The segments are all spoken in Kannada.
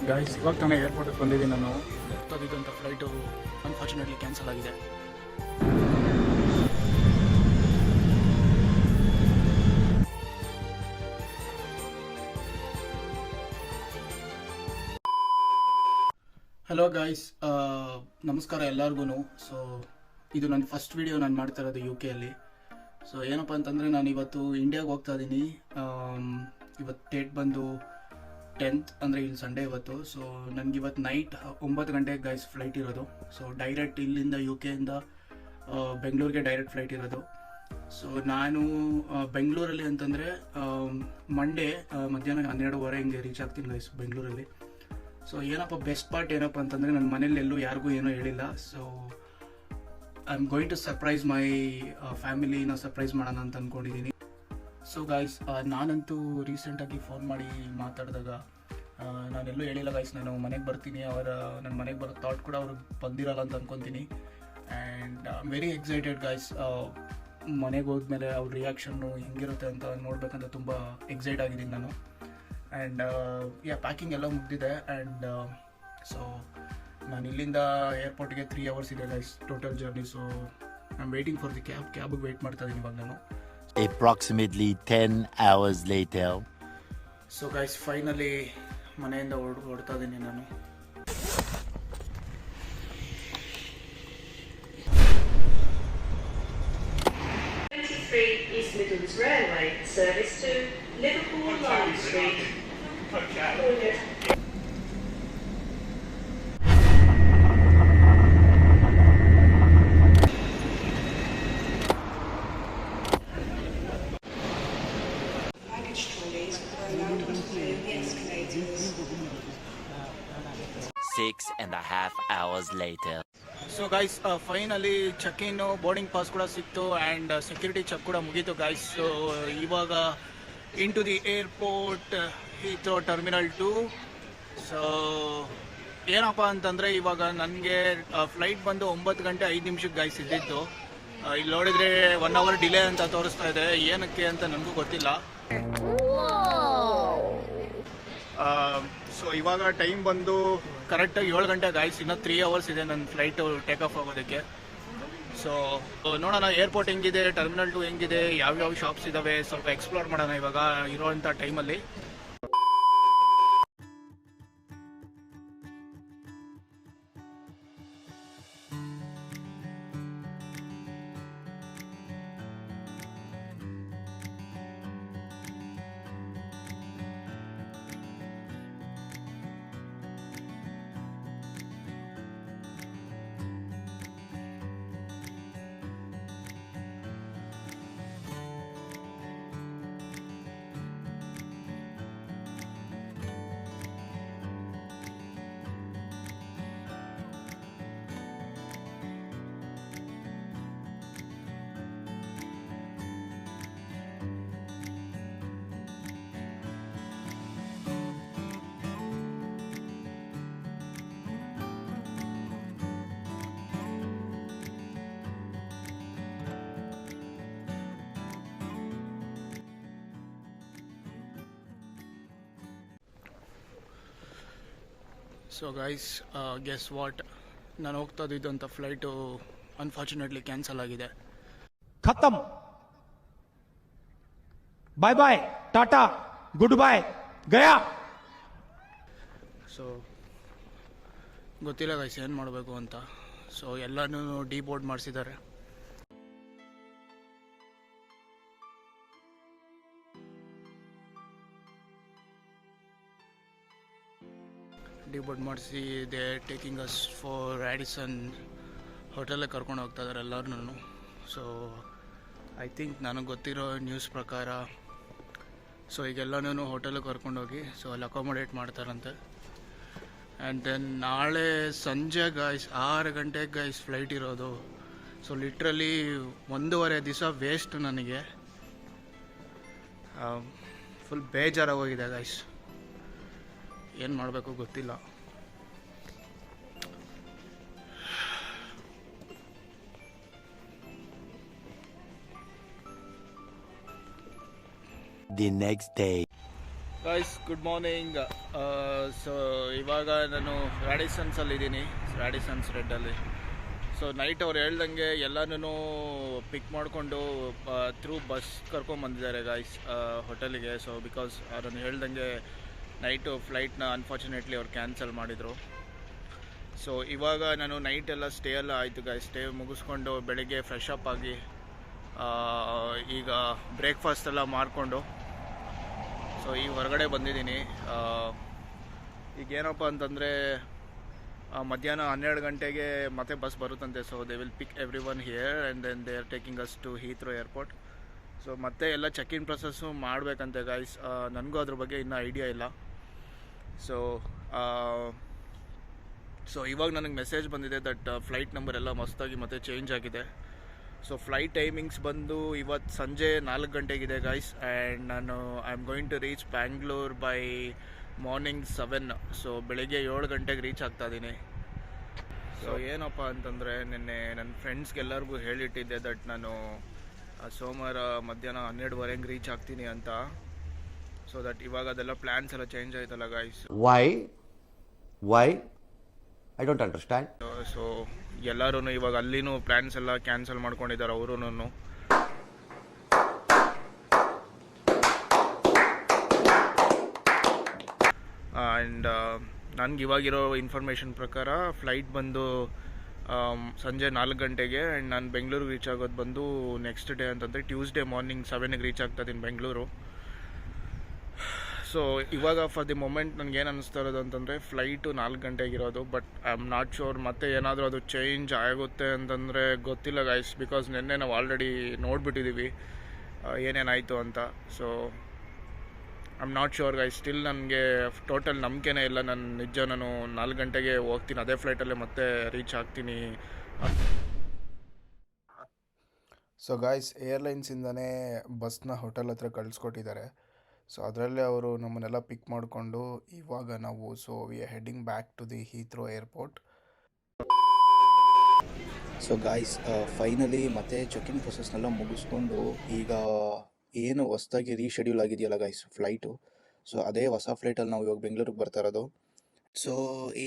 ಗಾಯ್ಸ್ ಇವಾಗ ತಾನೇ ಏರ್ಪೋರ್ಟಿಗೆ ಬಂದಿದ್ದೀನಿ ನಾನು. ಹೋಗ್ತಾದಿದ್ದಂಥ ಫ್ಲೈಟು ಅನ್ಫಾರ್ಚುನೇಟ್ಲಿ ಕ್ಯಾನ್ಸಲ್ ಆಗಿದೆ. ಹಲೋ ಗಾಯ್ಸ್, ನಮಸ್ಕಾರ ಎಲ್ಲರಿಗೂ. ಸೊ ಇದು ನನ್ನ ಫಸ್ಟ್ ವಿಡಿಯೋ ನಾನು ಮಾಡ್ತಾ ಇರೋದು UK-ಅಲ್ಲಿ. ಸೊ ಏನಪ್ಪ ಅಂತಂದರೆ ನಾನು ಇವತ್ತು ಇಂಡಿಯಾಗೆ ಹೋಗ್ತಾ ಇದ್ದೀನಿ. ಇವತ್ತು ಡೇಟ್ ಬಂದು 10th, ಅಂದರೆ ಇಲ್ಲಿ ಸಂಡೇ ಇವತ್ತು. ಸೊ ನನಗೆ ಇವತ್ತು ನೈಟ್ 9 ಗಂಟೆಗೆ ಗಾಯ್ಸ್ ಫ್ಲೈಟ್ ಇರೋದು. ಸೊ ಡೈರೆಕ್ಟ್ ಇಲ್ಲಿಂದ UK-ಇಂದ ಬೆಂಗಳೂರಿಗೆ ಡೈರೆಕ್ಟ್ ಫ್ಲೈಟ್ ಇರೋದು. ಸೊ ನಾನು ಬೆಂಗಳೂರಲ್ಲಿ ಅಂತಂದರೆ ಮಂಡೇ ಮಧ್ಯಾಹ್ನ 12:30 ಹಿಂಗೆ ರೀಚ್ ಆಗ್ತೀನಿ ಗೈಸ್ ಬೆಂಗಳೂರಲ್ಲಿ. ಸೊ ಏನಪ್ಪ ಬೆಸ್ಟ್ ಪಾರ್ಟ್ ಏನಪ್ಪ ಅಂತಂದರೆ ನನ್ನ ಮನೇಲಿ ಎಲ್ಲೂ ಯಾರಿಗೂ ಏನೂ ಹೇಳಿಲ್ಲ. So I am going to surprise my ಫ್ಯಾಮಿಲಿನ ಸರ್ಪ್ರೈಸ್ ಮಾಡೋಣ ಅಂತ ಅಂದ್ಕೊಂಡಿದ್ದೀನಿ. ಸೊ ಗಾಯ್ಸ್, ನಾನಂತೂ ರೀಸೆಂಟಾಗಿ ಫೋನ್ ಮಾಡಿ ಮಾತಾಡಿದಾಗ ನಾನೆಲ್ಲೂ ಹೇಳಿಲ್ಲ ಗಾಯ್ಸ್, ನಾನು ಮನೆಗೆ ಬರ್ತೀನಿ. ನನ್ನ ಮನೆಗೆ ಬರೋ ಥಾಟ್ ಕೂಡ ಅವ್ರಿಗೆ ಬಂದಿರಲ್ಲ ಅಂತ ಅಂದ್ಕೊತೀನಿ. And I am very excited guys. ಮನೆಗೆ ಹೋದ್ಮೇಲೆ ಅವ್ರ ರಿಯಾಕ್ಷನ್ನು ಹೆಂಗಿರುತ್ತೆ ಅಂತ ನೋಡ್ಬೇಕಂತ ತುಂಬ ಎಕ್ಸೈಟ್ ಆಗಿದ್ದೀನಿ ನಾನು. ಆ್ಯಂಡ್ ಪ್ಯಾಕಿಂಗ್ ಎಲ್ಲ ಮುಗ್ದಿದೆ. ಆ್ಯಂಡ್ ಸೊ ನಾನು ಇಲ್ಲಿಂದ ಏರ್ಪೋರ್ಟ್ಗೆ 3 hours ಇದೆ guys total journey. So I am waiting for the ಕ್ಯಾಬಿಗೆ ವೆಯ್ಟ್ ಮಾಡ್ತಾ ಇದ್ದೀನಿ ಇವಾಗ ನಾನು. Approximately 10 hours later. So guys finally ಮನೆಯಿಂದ ಹೊರಡ್ತಾ ಇದ್ದೀನಿ ನಾನು. East Midlands Railway service to Liverpool Line Street. Baggage trolleys were allowed onto the escalators. 6.5 hours later. So guys finally check in, boarding pass ಕೂಡ ಸಿಕ್ತು. ಆ್ಯಂಡ್ ಸೆಕ್ಯೂರಿಟಿ ಚೆಕ್ ಕೂಡ ಮುಗೀತು ಗೈಸ್. ಸೊ ಇವಾಗ in to the airport Heathrow terminal 2. So ಏನಪ್ಪ ಅಂತಂದರೆ ಇವಾಗ ನನಗೆ ಫ್ಲೈಟ್ ಬಂದು 9 ಗಂಟೆ 5 ನಿಮಿಷಕ್ಕೆ ಗೈಸ್ ಇದ್ದಿತ್ತು. ಇಲ್ಲಿ ನೋಡಿದರೆ 1 hour ಡಿಲೇ ಅಂತ ತೋರಿಸ್ತಾ ಇದೆ. ಏನಕ್ಕೆ ಅಂತ ನನಗೂ ಗೊತ್ತಿಲ್ಲ. ಸೊ ಇವಾಗ ಟೈಮ್ ಬಂದು ಕರೆಕ್ಟಾಗಿ 7 ಗಂಟೆ ಗಾಯ್ಸ್. ಇನ್ನೂ 3 hours ಇದೆ ನನ್ನ ಫ್ಲೈಟು ಟೇಕ್ ಆಫ್ ಆಗೋದಕ್ಕೆ. ಸೊ ನೋಡೋಣ ಏರ್ಪೋರ್ಟ್ ಹೆಂಗಿದೆ, ಟರ್ಮಿನಲ್ 2 ಹೆಂಗಿದೆ, ಯಾವ್ಯಾವ ಶಾಪ್ಸ್ ಇದ್ದಾವೆ, ಸ್ವಲ್ಪ ಎಕ್ಸ್ಪ್ಲೋರ್ ಮಾಡೋಣ ಇವಾಗ ಇರೋವಂಥ ಟೈಮಲ್ಲಿ. ಸೊ ಗೈಸ್ ಗೆಸ್ ವಾಟ್, ನಾನು ಹೋಗ್ತಾ ಇದ್ದಂಥ ಫ್ಲೈಟು ಅನ್ಫಾರ್ಚುನೇಟ್ಲಿ ಕ್ಯಾನ್ಸಲ್ ಆಗಿದೆ. ಖತಮ್, ಬಾಯ್ ಬಾಯ್, ಟಾಟಾ, ಗುಡ್ ಬಾಯ್, ಗಯಾ. ಸೊ ಗೊತ್ತಿಲ್ಲ ಗೈಸ್ ಏನು ಮಾಡಬೇಕು ಅಂತ. ಸೊ ಎಲ್ಲನೂ ಡಿಬೋರ್ಡ್ ಮಾಡಿಸಿದ್ದಾರೆ. ಡಿಬೋರ್ಡ್ ಮಾಡಿಸಿ they taking us for Radisson ಹೋಟೆಲಿಗೆ ಕರ್ಕೊಂಡು ಹೋಗ್ತಾ ಇದ್ದಾರೆ ಎಲ್ಲರೂ. ಸೊ ಐ ಥಿಂಕ್ ನನಗೆ ಗೊತ್ತಿರೋ ನ್ಯೂಸ್ ಪ್ರಕಾರ ಸೊ ಈಗೆಲ್ಲನೂ ಹೋಟೆಲಿಗೆ ಕರ್ಕೊಂಡೋಗಿ ಸೊ ಅಲ್ಲಿ ಅಕೊಮೊಡೇಟ್ ಮಾಡ್ತಾರಂತೆ. ಆ್ಯಂಡ್ ದೆನ್ ನಾಳೆ ಸಂಜೆ ಗೈಸ್ 6 ಗಂಟೆಗೆ ಗೈಸ್ ಫ್ಲೈಟ್ ಇರೋದು. ಸೊ ಲಿಟ್ರಲಿ 1.5 ದಿವಸ ವೇಸ್ಟ್ ನನಗೆ. ಫುಲ್ ಬೇಜಾರಾಗೋಗಿದೆ ಗೈಸ್, ಏನು ಮಾಡಬೇಕು ಗೊತ್ತಿಲ್ಲ. The next day. Guys good morning. So ಇವಾಗ ನಾನು ರ್ಯಾಡಿಸನ್ಸಲ್ಲಿದ್ದೀನಿ, ರ್ಯಾಡಿಸನ್ಸ್ ರೆಡ್ಡಲ್ಲಿ. ಸೊ ನೈಟ್ ಅವ್ರು ಹೇಳ್ದಂಗೆ ಎಲ್ಲನೂ ಪಿಕ್ ಮಾಡಿಕೊಂಡು ಥ್ರೂ ಬಸ್ ಕರ್ಕೊಂಬಂದಿದ್ದಾರೆ ಗಾಯ್ಸ್ ಹೋಟೆಲಿಗೆ. ಸೊ ಬಿಕಾಸ್ ಅವ್ರನ್ನು ಹೇಳ್ದಂಗೆ ನೈಟು ಫ್ಲೈಟ್ನ ಅನ್ಫಾರ್ಚುನೇಟ್ಲಿ ಅವ್ರು ಕ್ಯಾನ್ಸಲ್ ಮಾಡಿದರು. ಸೊ ಇವಾಗ ನಾನು ನೈಟೆಲ್ಲ ಸ್ಟೇ ಎಲ್ಲ ಆಯಿತು ಗಾಯ್ಸ್. ಸ್ಟೇ ಮುಗಿಸ್ಕೊಂಡು ಬೆಳಿಗ್ಗೆ ಫ್ರೆಶ್ ಅಪ್ ಆಗಿ ಈಗ ಬ್ರೇಕ್ಫಾಸ್ಟ್ ಎಲ್ಲ ಮಾಡಿಕೊಂಡು ಸೊ ಈಗ ಹೊರಗಡೆ ಬಂದಿದ್ದೀನಿ. ಈಗೇನಪ್ಪ ಅಂತಂದರೆ ಮಧ್ಯಾಹ್ನ 12 ಗಂಟೆಗೆ ಮತ್ತೆ ಬಸ್ ಬರುತ್ತಂತೆ. So they will pick everyone here and then they are taking us to Heathrow airport. So ಮತ್ತೆ ಎಲ್ಲ ಚೆಕ್ ಇನ್ ಪ್ರೊಸೆಸ್ಸು ಮಾಡಬೇಕಂತೆ ಗಾಯ್ಸ್. ನನಗೂ ಅದ್ರ ಬಗ್ಗೆ ಇನ್ನೂ ಐಡಿಯಾ ಇಲ್ಲ. ಸೊ ಇವಾಗ ನನಗೆ ಮೆಸೇಜ್ ಬಂದಿದೆ ದಟ್ ಫ್ಲೈಟ್ ನಂಬರ್ ಎಲ್ಲ ಮಸ್ತಾಗಿ ಮತ್ತೆ ಚೇಂಜ್ ಆಗಿದೆ. ಸೊ ಫ್ಲೈಟ್ ಟೈಮಿಂಗ್ಸ್ ಬಂದು ಇವತ್ತು ಸಂಜೆ 4 ಗಂಟೆಗಿದೆ ಗಾಯ್ಸ್. ಆ್ಯಂಡ್ ನಾನು I am going to reach Bangalore by morning 7. So ಬೆಳಿಗ್ಗೆ 7 ಗಂಟೆಗೆ ರೀಚ್ ಆಗ್ತಾ ಇದ್ದೀನಿ. ಸೊ ಏನಪ್ಪ ಅಂತಂದರೆ ನಿನ್ನೆ ನನ್ನ ಫ್ರೆಂಡ್ಸ್ಗೆಲ್ಲರಿಗೂ ಹೇಳಿಟ್ಟಿದ್ದೆ ದಟ್ ನಾನು ಸೋಮವಾರ ಮಧ್ಯಾಹ್ನ 12:15 ರೀಚ್ ಆಗ್ತೀನಿ ಅಂತ. ಸೊ ದಟ್ ಇವಾಗ ಅದೆಲ್ಲ ಪ್ಲ್ಯಾನ್ಸ್ ಎಲ್ಲ ಚೇಂಜ್ ಆಯ್ತಲ್ಲ guys. Why? I don't understand. So ಎಲ್ಲರೂ ಇವಾಗ ಅಲ್ಲಿನೂ ಪ್ಲ್ಯಾನ್ಸ್ ಎಲ್ಲ ಕ್ಯಾನ್ಸಲ್ ಮಾಡ್ಕೊಂಡಿದ್ದಾರೆ ಅವರು. ಆ್ಯಂಡ್ ನನಗೆ ಇವಾಗಿರೋ ಇನ್ಫಾರ್ಮೇಷನ್ ಪ್ರಕಾರ ಫ್ಲೈಟ್ ಬಂದು ಸಂಜೆ 4 ಗಂಟೆಗೆ. ಆ್ಯಂಡ್ ನಾನು ಬೆಂಗಳೂರಿಗೆ ರೀಚ್ ಆಗೋದು ಬಂದು ನೆಕ್ಸ್ಟ್ ಡೇ ಅಂತಂದರೆ ಟ್ಯೂಸ್ಡೇ ಮಾರ್ನಿಂಗ್ 7ಗೆ ರೀಚ್ ಆಗ್ತಾಯಿದ್ದೀನಿ ಬೆಂಗಳೂರು. ಸೊ ಇವಾಗ ಫಾರ್ ದಿ ಮೊಮೆಂಟ್ ನನಗೇನು ಅನ್ನಿಸ್ತಾ ಇರೋದು ಅಂತಂದರೆ ಫ್ಲೈಟು 4 ಗಂಟೆಗಿರೋದು. But I am not sure ಮತ್ತೆ ಏನಾದರೂ ಅದು ಚೇಂಜ್ ಆಗುತ್ತೆ ಅಂತಂದರೆ ಗೊತ್ತಿಲ್ಲ ಗೈಸ್. ಬಿಕಾಸ್ ನಿನ್ನೆ ನಾವು ಆಲ್ರೆಡಿ ನೋಡಿಬಿಟ್ಟಿದ್ದೀವಿ ಏನೇನಾಯಿತು ಅಂತ. So I am not sure guys. Still ನನಗೆ ಟೋಟಲ್ ನಂಬಿಕೆನೇ ಇಲ್ಲ. ನಾನು 4 ಗಂಟೆಗೆ ಹೋಗ್ತೀನಿ, ಅದೇ ಫ್ಲೈಟಲ್ಲೇ ಮತ್ತೆ ರೀಚ್ ಆಗ್ತೀನಿ. ಸೊ ಗಾಯ್ಸ್ ಏರ್ಲೈನ್ಸಿಂದನೇ ಬಸ್ನ ಹೋಟೆಲ್ ಹತ್ರ ಕಳಿಸ್ಕೊಟ್ಟಿದ್ದಾರೆ. ಸೊ ಅದರಲ್ಲೇ ಅವರು ನಮ್ಮನ್ನೆಲ್ಲ ಪಿಕ್ ಮಾಡಿಕೊಂಡು ಇವಾಗ ನಾವು we are heading back to the Heathrow airport. So guys finally ಮತ್ತೆ ಚೆಕ್ ಇನ್ ಪ್ರೊಸೆಸ್ನೆಲ್ಲ ಮುಗಿಸ್ಕೊಂಡು ಈಗ ಏನು ಹೊಸದಾಗಿ ರೀಶೆಡ್ಯೂಲ್ ಆಗಿದೆಯಲ್ಲ ಗಾಯ್ಸ್ ಫ್ಲೈಟು, ಸೊ ಅದೇ ಹೊಸ ಫ್ಲೈಟಲ್ಲಿ ನಾವು ಇವಾಗ ಬೆಂಗಳೂರಿಗೆ ಬರ್ತಾ ಇರೋದು. ಸೊ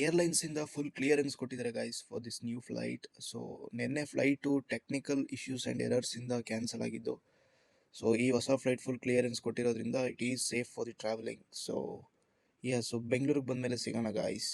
ಏರ್ಲೈನ್ಸಿಂದ ಫುಲ್ ಕ್ಲಿಯರೆನ್ಸ್ ಕೊಟ್ಟಿದ್ದಾರೆ guys for this new flight. So ನಿನ್ನೆ ಫ್ಲೈಟು ಟೆಕ್ನಿಕಲ್ ಇಶ್ಯೂಸ್ ಆ್ಯಂಡ್ ಎರರ್ಸಿಂದ ಕ್ಯಾನ್ಸಲ್ ಆಗಿದ್ದು. ಸೊ ಈ ಹೊಸ ಫ್ಲೈಟ್ ಫುಲ್ ಕ್ಲಿಯರೆನ್ಸ್ ಕೊಟ್ಟಿರೋದ್ರಿಂದ it is safe for the travelling. So ಬೆಂಗಳೂರಿಗೆ ಬಂದಮೇಲೆ ಸಿಗೋಣ guys.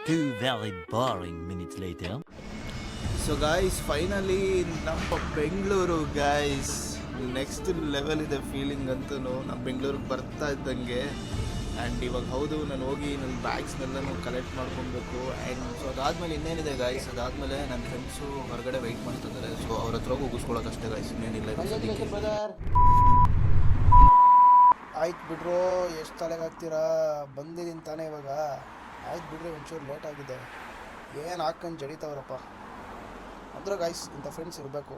Two very boring minutes later. So guys finally ನಮ್ಮ ಬೆಂಗಳೂರು ಗಾಯ್ಸ್ ನೆಕ್ಸ್ಟ್ ಲೆವೆಲ್ ಇದೆ ಫೀಲಿಂಗ್ ಅಂತೂ. ನಮ್ಮ ಬೆಂಗಳೂರಿಗೆ ಬರ್ತಾ ಇದ್ದಂಗೆ. ಆ್ಯಂಡ್ ಇವಾಗ ಹೌದು ನಾನು ಹೋಗಿ ನನ್ನ ಬ್ಯಾಗ್ಸ್ನೆಲ್ಲನೂ ಕಲೆಕ್ಟ್ ಮಾಡ್ಕೊಬೇಕು. ಆ್ಯಂಡ್ ಸೊ ಅದಾದಮೇಲೆ ಇನ್ನೇನಿದೆ ಗಾಯ್ಸ್, ಅದಾದಮೇಲೆ ನನ್ನ ಫ್ರೆಂಡ್ಸು ಹೊರಗಡೆ ವೆಯ್ಟ್ ಮಾಡ್ತಿದ್ದಾರೆ. ಸೊ ಅವ್ರ ಹತ್ರ ಹೋಗಿಸ್ಕೊಳ್ಳೋಕಷ್ಟೇ ಗಾಯ್ಸ್, ಇನ್ನೇನಿಲ್ಲ. ಆಯ್ತು ಬಿಡ್ರು, ಎಷ್ಟು ತಲೆಗಾಗ್ತೀರಾ? ಬಂದಿದ್ದೀನಿ ತಾನೇ ಇವಾಗ. ಆಯ್ತು ಬಿಡ್ರಿ, ಒಂಚೂರು ಲೇಟ್ ಆಗಿದೆ. ಏನು ಹಾಕೊಂಡು ಜಡಿತಾವ್ರಪ್ಪ. ಅಂದ್ರೆ ಗಾಯ್ಸ್ ಇಂಥ ಫ್ರೆಂಡ್ಸ್ ಇರಬೇಕು,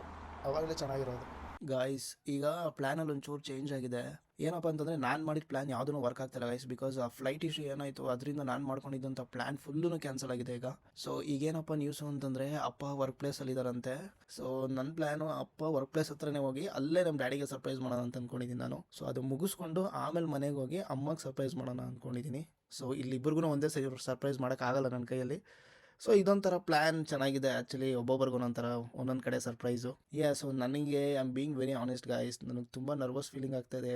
ಅವಾಗಲೇ ಚೆನ್ನಾಗಿರೋದು. ಗಾಯ್ಸ್ ಈಗ ಪ್ಲ್ಯಾನಲ್ಲಿ ಒಂಚೂರು ಚೇಂಜ್ ಆಗಿದೆ. ಏನಪ್ಪ ಅಂತಂದರೆ ನಾನು ಮಾಡಿದ ಪ್ಲ್ಯಾನ್ ಯಾವುದೂ ವರ್ಕ್ ಆಗ್ತಿಲ್ಲ ಗೈಸ್. ಬಿಕಾಸ್ ಆ ಫ್ಲೈಟ್ ಇಶ್ಯೂ ಏನಾಯಿತು ಅದರಿಂದ ನಾನು ಮಾಡ್ಕೊಂಡಿದ್ದಂಥ ಪ್ಲ್ಯಾನ್ ಫುಲ್ಲೂ ಕ್ಯಾನ್ಸಲ್ ಆಗಿದೆ ಈಗ. ಸೊ ಈಗೇನಪ್ಪ ನ್ಯೂಸು ಅಂತಂದರೆ ಅಪ್ಪ ವರ್ಕ್ ಪ್ಲೇಸಲ್ಲಿ ಇದ್ದಾರಂತೆ. ಸೊ ನನ್ನ ಪ್ಲ್ಯಾನು ಅಪ್ಪ ವರ್ಕ್ ಪ್ಲೇಸ್ ಹತ್ರನೇ ಹೋಗಿ ಅಲ್ಲೇ ನಮ್ಮ ಡ್ಯಾಡಿಗೆ ಸರ್ಪ್ರೈಸ್ ಮಾಡೋಣ ಅಂತ ಅಂದ್ಕೊಂಡಿದ್ದೀನಿ ನಾನು. ಸೊ ಅದು ಮುಗಿಸ್ಕೊಂಡು ಆಮೇಲೆ ಮನೆಗೆ ಹೋಗಿ ಅಮ್ಮಗೆ ಸರ್ಪ್ರೈಸ್ ಮಾಡೋಣ ಅಂದ್ಕೊಂಡಿದ್ದೀನಿ. ಸೊ ಇಲ್ಲಿಬ್ಬರಿಗೂ ಒಂದೇ ಸರ್ಪ್ರೈಸ್ ಮಾಡೋಕ್ಕಾಗಲ್ಲ ನನ್ನ ಕೈಯಲ್ಲಿ. ಸೊ ಇದೊಂಥರ ಪ್ಲ್ಯಾನ್ ಚೆನ್ನಾಗಿದೆ ಆ್ಯಕ್ಚುಲಿ. ಒಬ್ಬೊಬ್ರಿಗೆ ಒಂದೊಂದು ಕಡೆ ಸರ್ಪ್ರೈಸು. ಸೊ ನನಗೆ I am being very honest guys, ನನಗೆ ತುಂಬ ನರ್ವಸ್ ಫೀಲಿಂಗ್ ಆಗ್ತಾಯಿದೆ.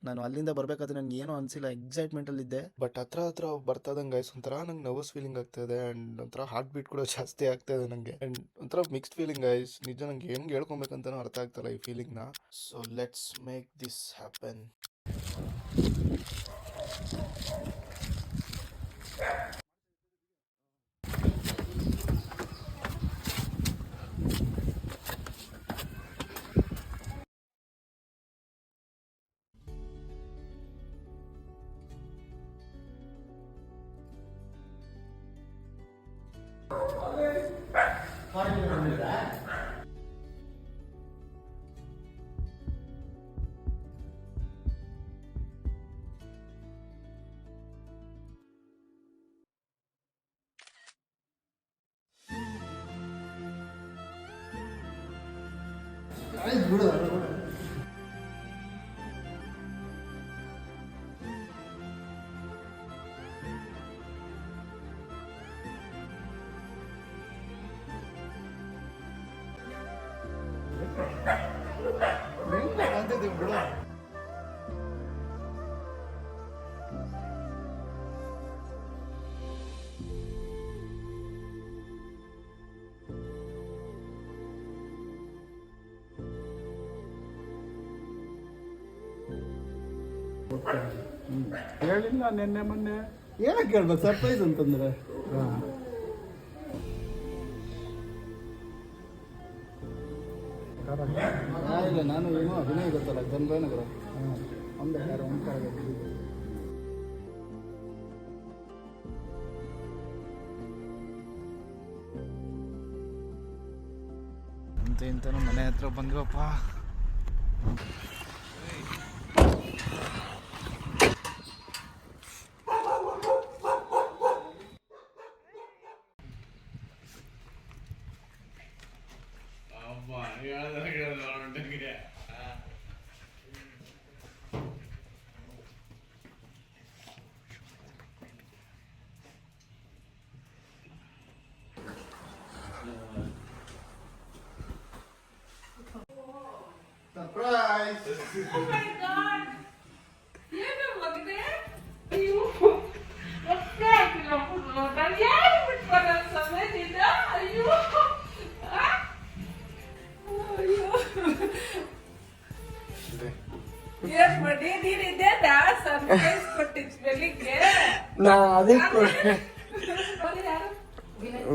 ನಾನು ಅಲ್ಲಿಂದ ಬರಬೇಕಾದ್ರೆ ನನಗೆ ಏನೂ ಅನಿಸಿಲ್ಲ, ಎಕ್ಸೈಟ್ಮೆಂಟಲ್ಲಿದ್ದೆ. ಬಟ್ ಹತ್ರ ಬರ್ತಾದಂಗೆ ಗಾಯ್ಸ್ ಒಂಥರ ನಂಗೆ ನರ್ವಸ್ ಫೀಲಿಂಗ್ ಆಗ್ತಾಯಿದೆ. ಆ್ಯಂಡ್ ಒಂಥರ ಹಾರ್ಟ್ ಬೀಟ್ ಕೂಡ ಜಾಸ್ತಿ ಆಗ್ತಾಯಿದೆ ನನಗೆ. ಆ್ಯಂಡ್ ಒಂಥರ ಮಿಕ್ಸ್ಡ್ ಫೀಲಿಂಗ್ ಗಾಯ್ಸ್. ನಿಜ ನಂಗೆ ಹೆಂಗೆ ಹೇಳ್ಕೊಬೇಕಂತನೂ ಅರ್ಥ ಆಗ್ತಾಯಿಲ್ಲ ಈ ಫೀಲಿಂಗ್ನ. So let's make this happen. ಹೇಳಿಲ್ಲ ನಿನ್ನೆ ಮೊನ್ನೆ ಏನಕ್ಕೆ ಹೇಳ್ಬೇಕು ಸರ್ಪ್ರೈಸ್ ಅಂತಂದ್ರೆ ಇಲ್ಲ ನಾನು ಏನೋ ಅಭಿನಯ ಗೊತ್ತಲ್ಲ ಜನಭಯನಗರ ಒಂದೇ ಯಾರು ಓಂಕಾರ ಅಂತ ಇಂತನೂ ಮನೆ ಹತ್ರ ಬಂದ್ವಪ್ಪ.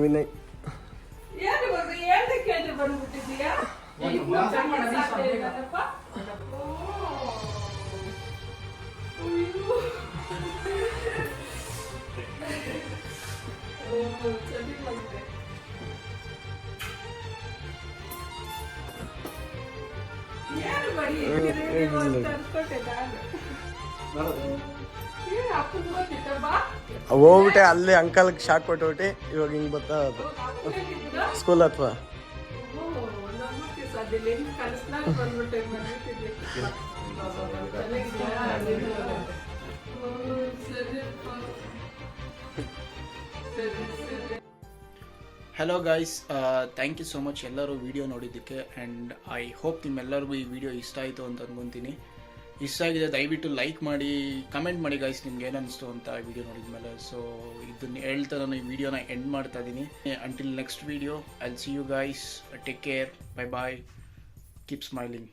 ವಿನಯ್ ಹೋಗ್ಬಿಟ್ಟೆ ಅಲ್ಲಿ ಅಂಕಲ್ಗೆ ಶಾಕ್ ಕೊಟ್ಟುಬಿಟ್ಟು ಇವಾಗ ಹಿಂಗೆ ಬರ್ತಾ ಸ್ಕೂಲ್ ಅಥವಾ hello guys, thank you so much ಎಲ್ಲರೂ ವಿಡಿಯೋ ನೋಡಿದ್ದಕ್ಕೆ. ಆ್ಯಂಡ್ ಐ ಹೋಪ್ ನಿಮ್ಮೆಲ್ಲರಿಗೂ ಈ ವಿಡಿಯೋ ಇಷ್ಟ ಆಯಿತು ಅಂತ ಅನ್ಕೊತೀನಿ. ಇಷ್ಟ ಆಗಿದೆ ದಯವಿಟ್ಟು ಲೈಕ್ ಮಾಡಿ, ಕಮೆಂಟ್ ಮಾಡಿ ಗೈಸ್ ನಿಮ್ಗೆ ಏನು ಅನಿಸ್ತು ಅಂತ ವಿಡಿಯೋ ನೋಡಿದ್ಮೇಲೆ. ಸೊ ಇದನ್ನು ಹೇಳ್ತಾ ನಾನು ಈ ವಿಡಿಯೋನ ಎಂಡ್ ಮಾಡ್ತಾ ಇದ್ದೀನಿ. Until next video, I will see you guys, take care, bye bye, keep smiling.